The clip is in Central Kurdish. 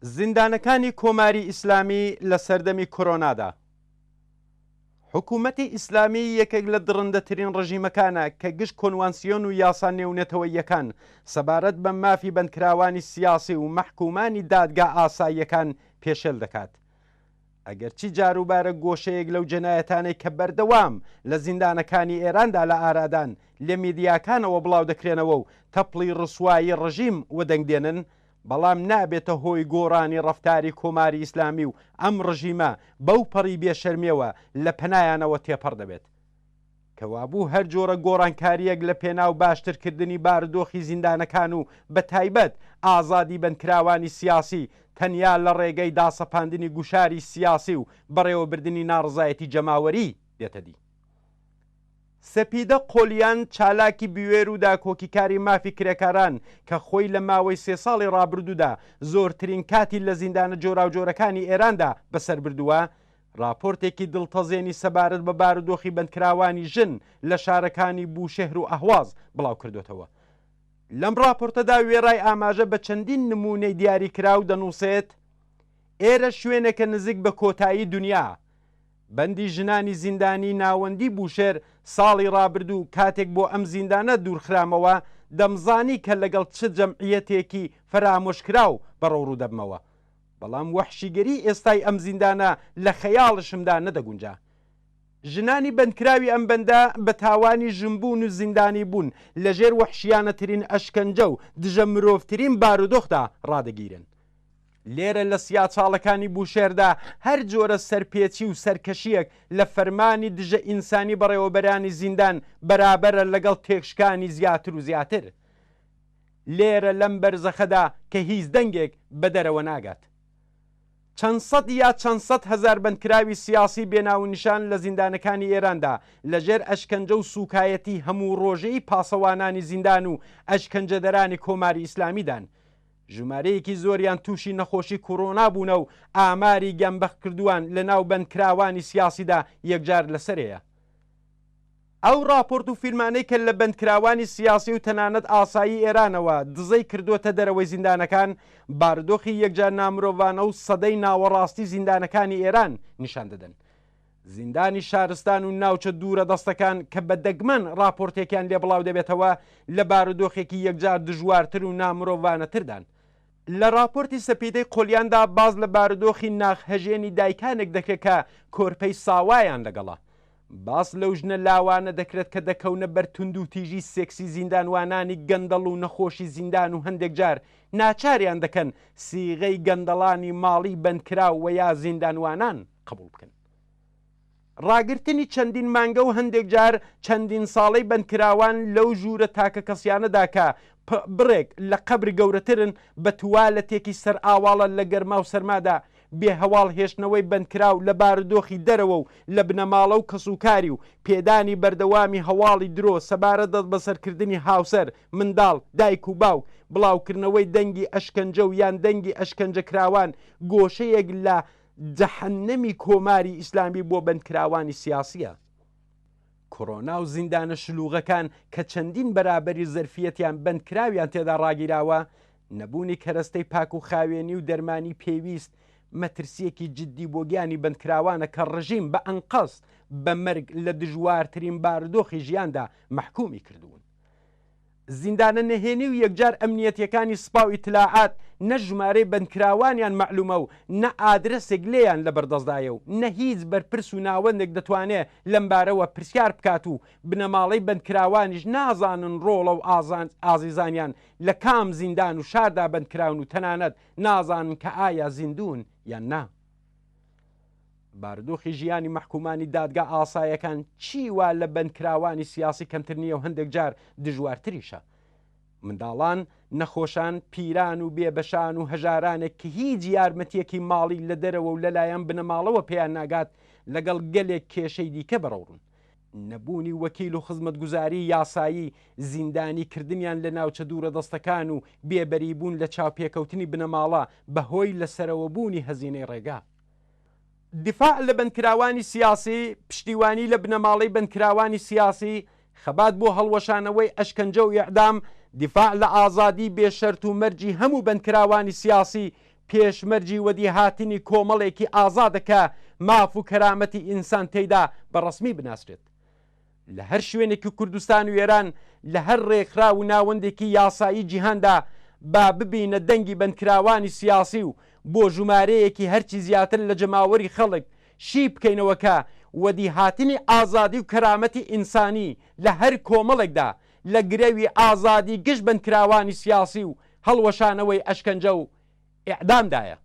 زیندانەکانی کۆماری ئیسلامی لە سەردەمی کۆرۆنادا. حکوومەتی ئیسلامی یەکێک لە دڕندەترین ڕژیمەکانە کە گشت کۆنوانسیۆن و یاسا نێونەتەوەیەکان سەبارەت بە مافی بەندکراوانی سیاسی و مەحکومانی دادگا ئاساییەکان پێشێل دەکات. ئەگەرچی جاروبارە گۆشەیەک لەو جەنایەتانەی کە بەردەوام لە زیندانەکانی ئێراندا لە ئارادان لە میدیاکانەوە بڵاو دەکرێنەوە و تەپڵی ڕسوایی ڕژیم وەدەنگدێنن، بەڵام نابێتە هۆی گۆڕانی ڕەفتاری کۆماری ئیسلامی و ئەم ڕژیمە بەو پەڕی بێشەرمیەوە لە پەنایانەوە تێپەڕ دەبێت. کەوابوو هەر جۆرە گۆڕانکاریەک لە پێناو باشترکردنی بارودۆخی زیندانەکان و بە تایبەت ئازادی بەندکراوانی سیاسی تەنیا لە ڕێگەی داسەپاندنی گوشاری سیاسی و بەڕێوەبردننی ناڕزایەتی جەماوەری دێتە دی. سەپیدە قۆلیان چالاکی بوێر و داکۆکیکاری مافی کرێکاران کە خۆی لە ماوەی 3 ساڵی ڕابردوودا زۆرترین کاتی لە زیندانە جۆراوجۆرەکانی ئێراندا بەسەر بردووە، راپۆرتێکی دڵتەزێنی سەبارەت بە بارودۆخی بەندکراوانی ژن لە شارەکانی بوشێهر و ئەهواز بڵاو کردوێتەوە. لەم راپۆرتەدا وێڕای ئاماژە بە چەندین نمونەی دیاریکراو دەنووسێت: ئێرە شوێنێکە نزیک بە کۆتایی دنیا. بەندی ژنانی زیندانی ناوەندی بوشێر ساڵی ڕابردوو کاتێک بۆ ئەم زیندانە دوورخرامەوە دەمزانی کە لەگەڵ چ جەمعیەتێکی فرامۆشکراو بەڕەو ڕوو دەبمەوە، بەڵام وەحشیگەری ئێستای ئەم زیندانە لە خەیاڵشمدا نەدەگونجا. ژنانی بەندکراوی ئەم بەندە بە تاوانی ژنبوون و زیندانی بوون لەژێر وەحشیانەترین ئەشکەنجە و دژە مرۆڤترین بارودۆخدا ڕادەگیرن. لێرە لە سیاچاڵەکانی بوشێردا هەر جۆرە سەرپێچی و سەرکەشیەک لە فەرمانی دژە ئینسانی بەڕێوەبەرانی زیندان بەرابەرە لەگەڵ تێکشکانی زیاتر و زیاتر. لێرە لەم بەرزەخەدا کە هیچ دەنگێک بەدەرەوە ناگات. چەند سەد یا چەند سەد هەزار بەندکراوی سیاسی بێناونیشان لە زیندانەکانی ئێراندا لەژێر ئەشکەنجە و سوکایەتی هەموو ڕۆژەی پاسەوانانی زیندان و ئەشکەنجەدەرانی کۆماری ئیسلامیدان. ژمارەیەکی زۆریان تووشی نەخۆشی کۆڕۆنا بوونە و ئاماری گەمبەخت کردووان لە ناو بەندکراوانی سیاسیدا یەکجار لەسەرەیە. ئەو راپۆرت و فیلمانەی کە لە بەندکراوانی سیاسی و تەنانەت ئاسایی ئێرانەوە دزەی کردوتە دەرەوەی زیندانەکان بارودۆخی یەکجار نامرۆڤانە و سەدەی ناوەڕاستی زیندانەکانی ئێران نیشان دەدەن. زیندانی شارستان و ناوچە دوورە دەستەکان کە بە دەگمەن راپۆرتێکیان لێ بڵاو دەبێتەوە لە بارودۆخێکی یەکجار دژوارتر و نامرۆڤانەتردان. لە راپۆرتی سەپیدەی قۆلیاندا باز لە بارودۆخی ناخهەژێنی دایکانێک دەکرێت کە کۆرپەی ساوایان لەگەڵە. باس لەو ژنە لاوانە دەکرێت کە دەکەونە بەر تونند و تیژی سێکسی زیندانوانانی گەندەڵ و نەخۆشی زیندان و هەندێک جار ناچاریان دەکەن سیغەی گەندەڵانی ماڵی بەندکراو و یا زیندانوانان قبول بکەن. ڕاگررتنی چەندین مانگە و هەندێک جار چەندین ساڵەی بەندکراوان لەو ژوورە تاکە کەسیانەدا کە بڕێک لە قەبر گەورەترن بە توالەتێکی سەر ئاواڵە لە گەرما و سەرمادا بێ هەواڵ هێشتنەوەی بەندکراو لە بارودۆخی دەرەوە و لە بنەماڵە و کەسوکاری و پێدانی بەردەوامی هەواڵی درۆ سەبارە دەست بەسەرکردنی هاوسەر، منداڵ، دایک و باو، بڵاوکردنەوەی دەنگی ئەشکەنجە و یان دەنگی ئەشکەنجەکراوان گۆشەیەک لە جەحەنەمی کۆماری ئیسلامی بۆ بەندکراوانی سیاسیە. کۆڕۆنا و زیندانە شلوغەکان کە چەندین بەرابەری زەرفیەتیان بەندکراویان تێدا ڕاگیراوە، نەبوونی کەرەستەی پاک و خاوێنی و دەرمانی پێویست مەترسیەکی جددی بۆ گیانی بەندکراوانە کە ڕژیم بە ئەنقەست بە مەرگ لە دژوارترین بارودۆخی ژیاندا مەحکومی کردوون. زیندانە نەهێنی و یەکجار ئەمنیەتیەکانی سپا و ئیتلاعات نە ژمارەی بەندکراوانیان مەعلومە و نە ئادرسێک لێیان لە بەردەستدایە و نە هیچ بەرپرس و ناوەندێک دەتوانێت لەم بارەوە پرسیار بکات و بنەماڵەی بەندکراوانیش نازانن ڕۆڵە و ئازیزانیان لە کام زیندان و شاردا بەندکراون و تەنانەت نازانن کە ئایا زیندون یان نا. بارودۆخی ژیانی مەحکومانی دادگا ئاساییەکان چیوا لە بەندکراوانی سیاسی کەمتر نییە و هەندێک جار دژوارتریشە. منداڵان، نەخۆشان، پیران و بێبەشان و هەژارانێک کە هیچ یارمەتیەکی ماڵی لە دەرەوە و لەلایەن بنەماڵەوە پێیان ناگات لەگەڵ گەلێک کێشەی دیکە بەڕەوڕن. نەبوونی وەکیل و خزمەتگوزاری یاسایی زیندانی کردنیان لە ناوچە دوورە دەستەکان و بێبەریبوون لە چاوپێکەوتنی بنەماڵە بەهۆی لەسەرەوەبوونی هەزینەی ڕێگا. دیفاع لە بەندکراوانی سیاسی، پشتیوانی لە بنەماڵەی بەندکراوانی سیاسی، خەبات بۆ هەڵوەشانەوەی ئەشکەنجە و ئیعدام، دیفاع لە ئازادی بێشەرت و مەرجی هەموو بەندکراوانی سیاسی، پێشمەرجی وەدیهاتنی کۆمەڵێکی ئازادەکە ماف و کەرامەتی ئینسان تێیدا بەڕەسمی بناسرێت. لە هەر شوێنێکی کوردستان و ئێران لە هەر ڕێکخرا و ناوەندێکی یاسایی جیهاندا با ببینە دەنگی بەندکراوانی سیاسی و بۆ ژمارەیەکی هەرچی زیاتر لە جەماوەری خەڵک شی بکەینەوەکە وەدیهاتنی ئازادی و کەرامەتی ئینسانی لە هەر کۆمەڵێکدا لە گرەوی ئازادی گشت بەندکراوانی سیاسی و هەڵوەشانەوەی ئەشکەنجە و ئیعدامدایە.